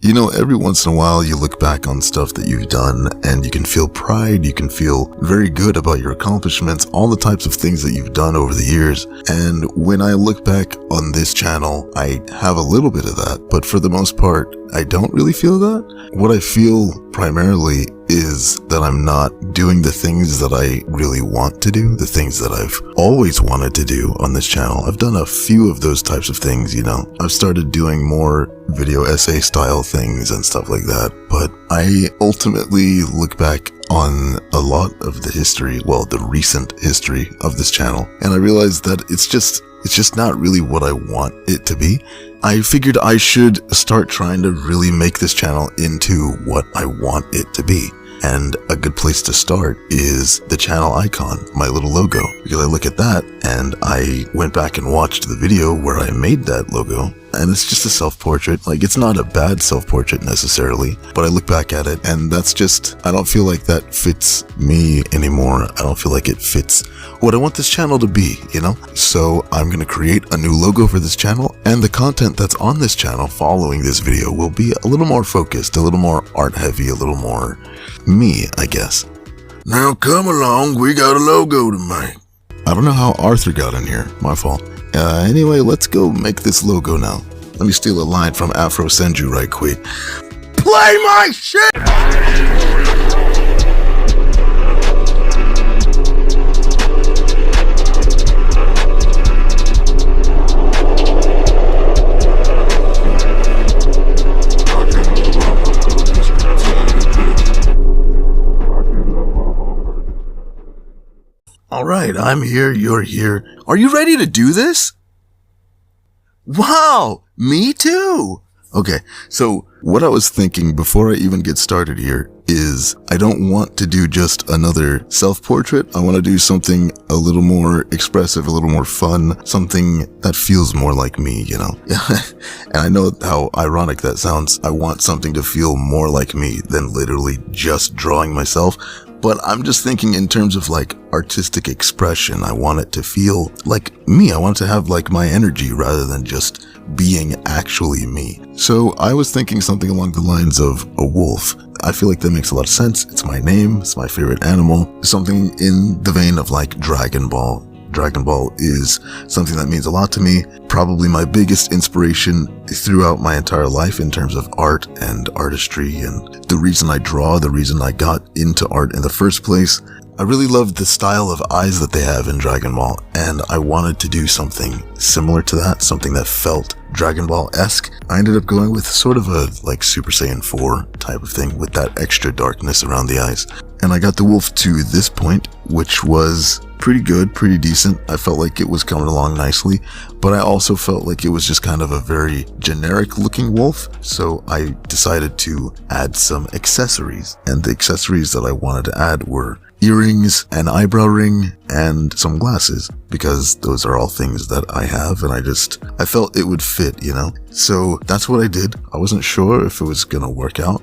You know, every once in a while you look back on stuff that you've done and you can feel pride, you can feel very good about your accomplishments, all the types of things that you've done over the years. And when I look back on this channel, I have a little bit of that, but for the most part, I don't really feel that. What I feel primarily is that I'm not doing the things that I really want to do, the things that I've always wanted to do on this channel. I've done a few of those types of things, you know. I've started doing more video essay style things and stuff like that, but I ultimately look back on a lot of the history, well, the recent history of this channel, and I realized that it's just not really what I want it to be. I figured I should start trying to really make this channel into what I want it to be. And a good place to start is the channel icon, my little logo, because I look at that and I went back and watched the video where I made that logo, and it's just a self-portrait. Like, it's not a bad self-portrait necessarily, but I look back at it and that's just, I don't feel like that fits me anymore. I don't feel like it fits what I want this channel to be, you know? So I'm going to create a new logo for this channel, and the content that's on this channel following this video will be a little more focused, a little more art heavy, a little more me, I guess. Now come along, we got a logo to make. I don't know how Arthur got in here, my fault. Anyway, let's go make this logo now. Let me steal a line from Afro Senju right quick. Play my shit! Alright, I'm here, you're here. Are you ready to do this? Wow, me too! Okay, so what I was thinking before I even get started here is I don't want to do just another self-portrait. I want to do something a little more expressive, a little more fun, something that feels more like me, you know? And I know how ironic that sounds. I want something to feel more like me than literally just drawing myself. But I'm just thinking in terms of like artistic expression. I want it to feel like me. I want it to have like my energy rather than just being actually me. So I was thinking something along the lines of a wolf. I feel like that makes a lot of sense. It's my name. It's my favorite animal. Something in the vein of like Dragon Ball. Dragon Ball is something that means a lot to me. Probably my biggest inspiration throughout my entire life in terms of art and artistry, and the reason I draw, the reason I got into art in the first place. I really loved the style of eyes that they have in Dragon Ball, and I wanted to do something similar to that, something that felt Dragon Ball-esque. I ended up going with sort of a like Super Saiyan 4 type of thing with that extra darkness around the eyes. And I got the wolf to this point, which was pretty good, pretty decent. I felt like it was coming along nicely, but I also felt like it was just kind of a very generic looking wolf. So I decided to add some accessories, and the accessories that I wanted to add were earrings, an eyebrow ring, and some glasses, because those are all things that I have, and I felt it would fit, you know? So that's what I did. I wasn't sure if it was gonna work out,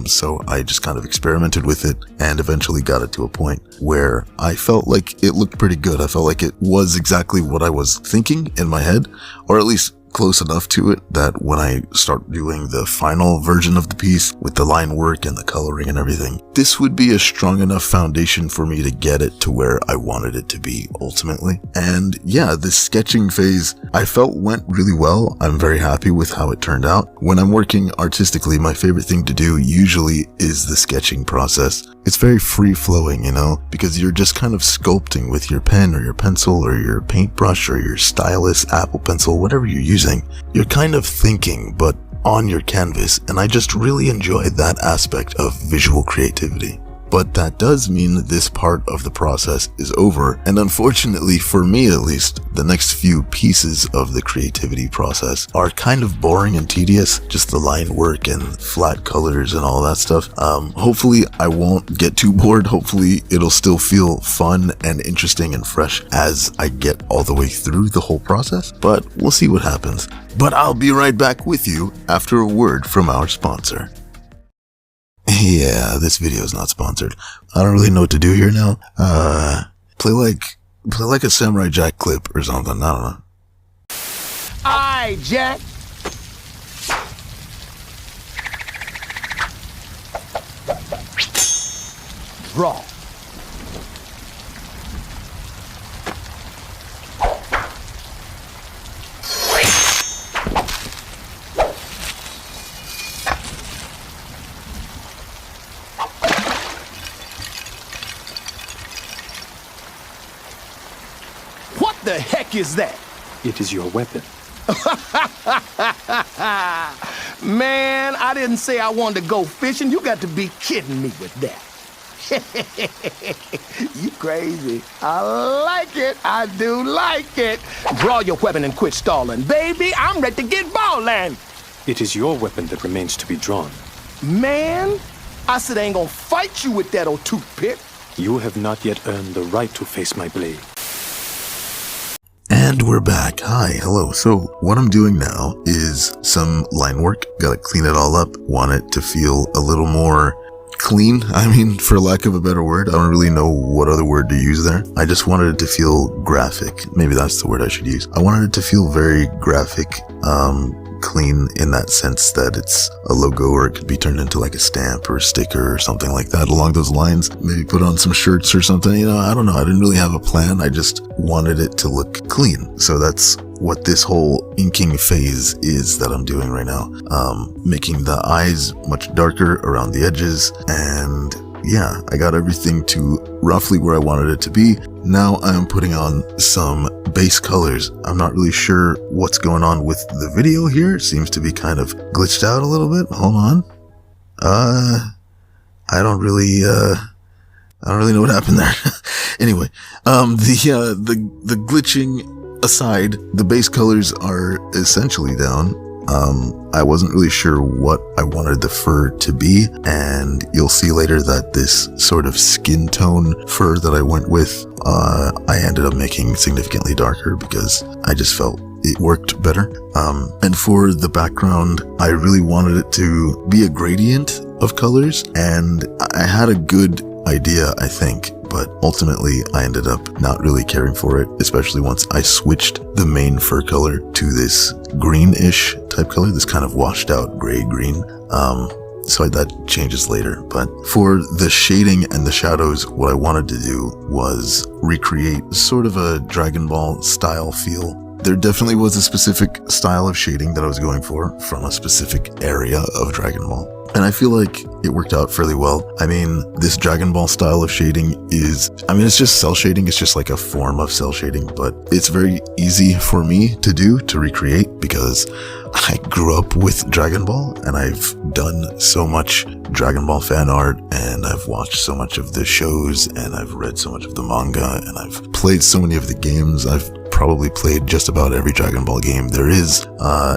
so I just kind of experimented with it and eventually got it to a point where I felt like it looked pretty good. I felt like it was exactly what I was thinking in my head, or at least close enough to it that when I start doing the final version of the piece with the line work and the coloring and everything, this would be a strong enough foundation for me to get it to where I wanted it to be ultimately. And yeah, this sketching phase I felt went really well. I'm very happy with how it turned out. When I'm working artistically, my favorite thing to do usually is the sketching process. It's very free-flowing, you know, because you're just kind of sculpting with your pen or your pencil or your paintbrush or your stylus, Apple Pencil, whatever you're using. You're kind of thinking, but on your canvas, and I just really enjoy that aspect of visual creativity. But that does mean this part of the process is over, and unfortunately for me at least, the next few pieces of the creativity process are kind of boring and tedious, just the line work and flat colors and all that stuff. Hopefully I won't get too bored. Hopefully it'll still feel fun and interesting and fresh as I get all the way through the whole process, but we'll see what happens. But I'll be right back with you after a word from our sponsor. Yeah, this video is not sponsored. I don't really know what to do here now. Play like a Samurai Jack clip or something. I don't know. Aye, Jack. draw. What the heck is that? It is your weapon. Man, I didn't say I wanted to go fishing. You got to be kidding me with that. You crazy. I like it. I do like it. Draw your weapon and quit stalling. Baby, I'm ready to get ballin'. It is your weapon that remains to be drawn. Man, I said I ain't gonna fight you with that old toothpick. You have not yet earned the right to face my blade. And we're back. Hi, hello. So what I'm doing now is some line work. Gotta clean it all up. Want it to feel a little more clean. I mean, for lack of a better word, I don't really know what other word to use there. I just wanted it to feel graphic. Maybe that's the word I should use. I wanted it to feel very graphic, clean in that sense that it's a logo, or it could be turned into like a stamp or a sticker or something like that along those lines. Maybe put on some shirts or something, you know, I don't know. I didn't really have a plan. I just wanted it to look clean. So that's what this whole inking phase is that I'm doing right now. Making the eyes much darker around the edges, and yeah, I got everything to roughly where I wanted it to be. Now I'm putting on some base colors. I'm not really sure what's going on with the video here. It seems to be kind of glitched out a little bit. Hold on. I don't really know what happened there. Anyway, the glitching aside, the base colors are essentially down. I wasn't really sure what I wanted the fur to be, and you'll see later that this sort of skin tone fur that I went with, I ended up making significantly darker because I just felt it worked better. And for the background, I really wanted it to be a gradient of colors, and I had a good idea, I think, but ultimately I ended up not really caring for it, especially once I switched the main fur color to this greenish type color, this kind of washed out gray-green. So that changes later. But for the shading and the shadows, what I wanted to do was recreate sort of a Dragon Ball style feel. There definitely was a specific style of shading that I was going for from a specific area of Dragon Ball. And I feel like it worked out fairly well. I mean, this Dragon Ball style of shading is, it's just cell shading. It's just like a form of cell shading, but it's very easy for me to do, to recreate, because I grew up with Dragon Ball and I've done so much Dragon Ball fan art, and I've watched so much of the shows, and I've read so much of the manga, and I've played so many of the games. I've probably played just about every Dragon Ball game there is,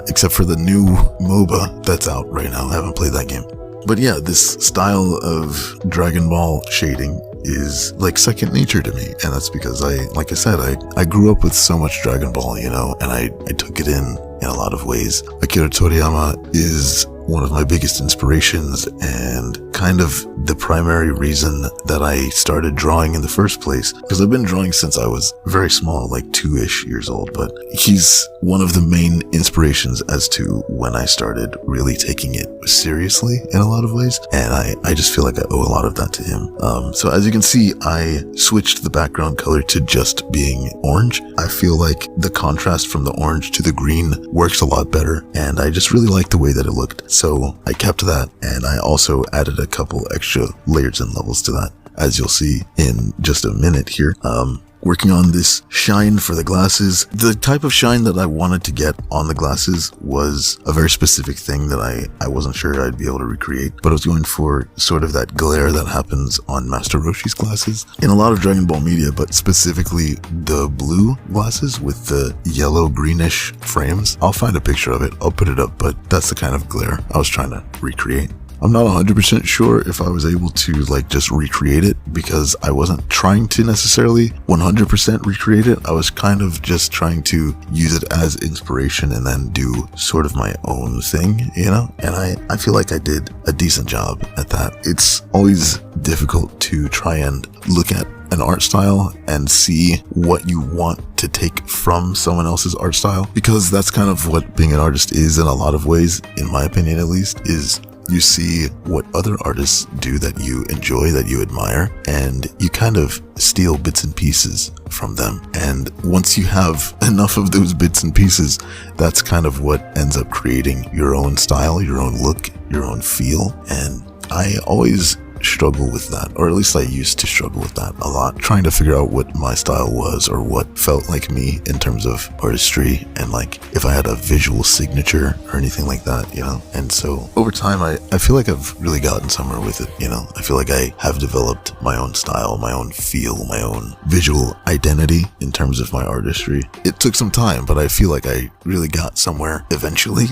except for the new MOBA that's out right now. I haven't played that game. But yeah, this style of Dragon Ball shading is like second nature to me, and that's because like I said, I grew up with so much Dragon Ball, you know, and I took it in a lot of ways. Akira Toriyama is one of my biggest inspirations and kind of the primary reason that I started drawing in the first place, because I've been drawing since I was very small, like 2-ish years old, but he's one of the main inspirations as to when I started really taking it seriously in a lot of ways, and I just feel like I owe a lot of that to him. So as you can see, I switched the background color to just being orange. I feel like the contrast from the orange to the green works a lot better, and I just really like the way that it looked. So I kept that, and I also added a couple extra layers and levels to that, as you'll see in just a minute here. Working on this shine for the glasses. The type of shine that I wanted to get on the glasses was a very specific thing that I wasn't sure I'd be able to recreate, but I was going for sort of that glare that happens on Master Roshi's glasses in a lot of Dragon Ball media, but specifically the blue glasses with the yellow greenish frames. I'll find a picture of it, I'll put it up, but that's the kind of glare I was trying to recreate. I'm not 100% sure if I was able to like just recreate it, because I wasn't trying to necessarily 100% recreate it. I was kind of just trying to use it as inspiration and then do sort of my own thing, you know? And I feel like I did a decent job at that. It's always difficult to try and look at an art style and see what you want to take from someone else's art style, because that's kind of what being an artist is in a lot of ways, in my opinion at least, is You see what other artists do that you enjoy, that you admire, and you kind of steal bits and pieces from them. And once you have enough of those bits and pieces, that's kind of what ends up creating your own style, your own look, your own feel. And I always struggle with that, or at least I used to struggle with that a lot, trying to figure out what my style was or what felt like me in terms of artistry, and like if I had a visual signature or anything like that, you know. And so over time I feel like I've really gotten somewhere with it, you know. I feel like I have developed my own style, my own feel, my own visual identity in terms of my artistry. It took some time, but I feel like I really got somewhere eventually.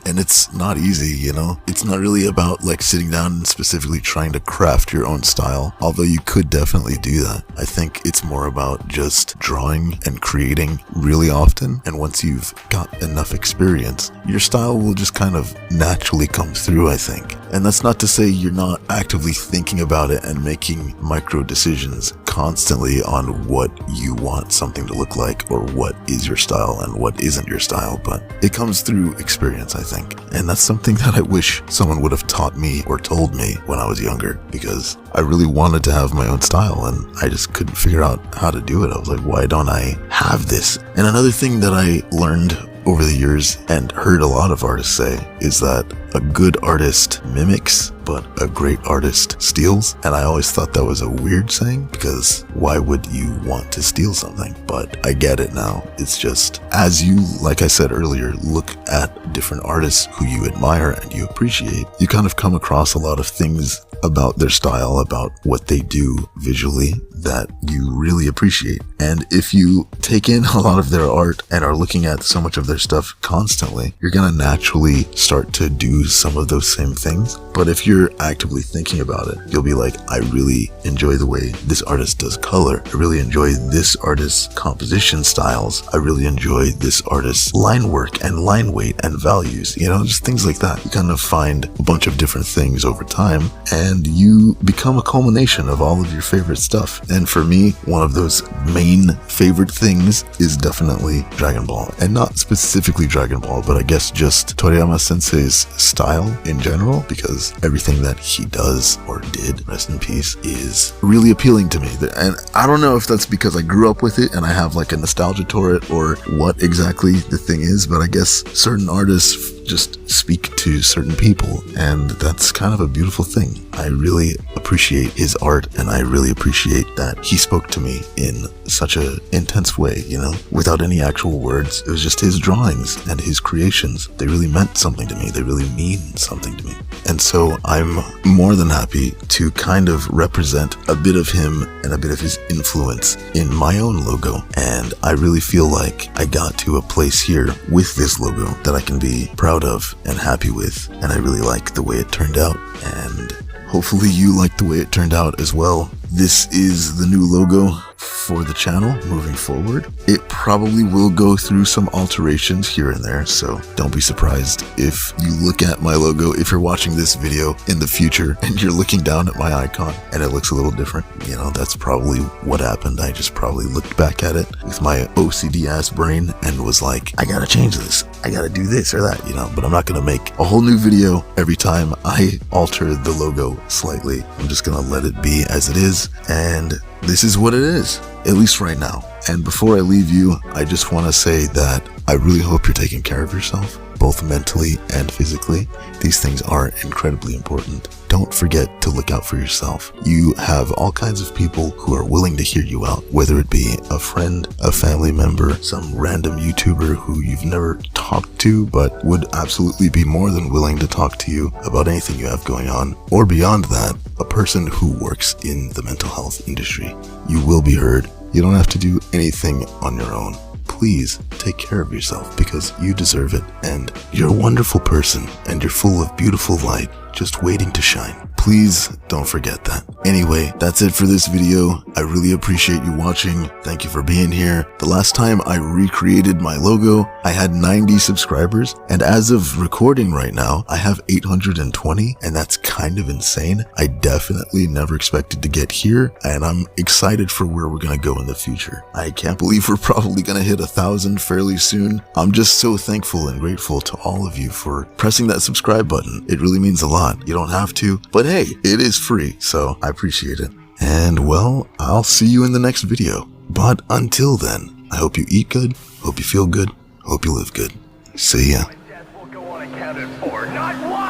And it's not easy, you know? It's not really about like sitting down and specifically trying to craft your own style, although you could definitely do that. I think it's more about just drawing and creating really often. And once you've got enough experience, your style will just kind of naturally come through, I think. And that's not to say you're not actively thinking about it and making micro decisions constantly on what you want something to look like or what is your style and what isn't your style, but it comes through experience, I think. And that's something that I wish someone would have taught me or told me when I was younger, because I really wanted to have my own style and I just couldn't figure out how to do it. I was like, why don't I have this? And another thing that I learned over the years and heard a lot of artists say is that a good artist mimics, but a great artist steals. And I always thought that was a weird saying, because why would you want to steal something? But I get it now. It's just, as you, like I said earlier, look at different artists who you admire and you appreciate, you kind of come across a lot of things about their style, about what they do visually that you really appreciate. And if you take in a lot of their art and are looking at so much of their stuff constantly, you're gonna naturally start to do some of those same things. But if you're actively thinking about it, you'll be like, I really enjoy the way this artist does color. I really enjoy this artist's composition styles. I really enjoy this artist's line work and line weight and values, you know, just things like that. You kind of find a bunch of different things over time and you become a culmination of all of your favorite stuff. And for me, one of those main favorite things is definitely Dragon Ball. And not specifically Dragon Ball, but I guess just Toriyama Sensei's style in general, because everything that he does or did, rest in peace, is really appealing to me. And I don't know if that's because I grew up with it and I have like a nostalgia to it or what exactly the thing is, but I guess certain artists just speak to certain people, and that's kind of a beautiful thing. I really appreciate his art, and I really appreciate that he spoke to me in such an intense way, you know, without any actual words. It was just his drawings and his creations. They really meant something to me. They really mean something to me. And so I'm more than happy to kind of represent a bit of him and a bit of his influence in my own logo. And I really feel like I got to a place here with this logo that I can be proud of and happy with. And I really like the way it turned out. And hopefully you like the way it turned out as well. This is the new logo for the channel moving forward. It probably will go through some alterations here and there, so don't be surprised if you look at my logo, if you're watching this video in the future and you're looking down at my icon and it looks a little different. You know, that's probably what happened. I just probably looked back at it with my OCD ass brain and was like, I gotta change this. I gotta do this or that, you know, but I'm not gonna make a whole new video every time I alter the logo slightly. I'm just gonna let it be as it is, and this is what it is, at least right now. And before I leave you, I just want to say that I really hope you're taking care of yourself, both mentally and physically. These things are incredibly important. Don't forget to look out for yourself. You have all kinds of people who are willing to hear you out, whether it be a friend, a family member, some random YouTuber who you've never talked to but would absolutely be more than willing to talk to you about anything you have going on, or beyond that, a person who works in the mental health industry. You will be heard. You don't have to do anything on your own. Please take care of yourself because you deserve it, and you're a wonderful person and you're full of beautiful light just waiting to shine. Please don't forget that. Anyway, that's it for this video. I really appreciate you watching. Thank you for being here. The last time I recreated my logo, I had 90 subscribers, and as of recording right now, I have 820, and that's kind of insane. I definitely never expected to get here, and I'm excited for where we're gonna go in the future. I can't believe we're probably gonna hit 1,000 fairly soon. I'm just so thankful and grateful to all of you for pressing that subscribe button. It really means a lot. You don't have to, but hey, it is free, so I appreciate it. And well, I'll see you in the next video. But until then, I hope you eat good, hope you feel good, hope you live good. See ya. My death will go unaccounted for, not one!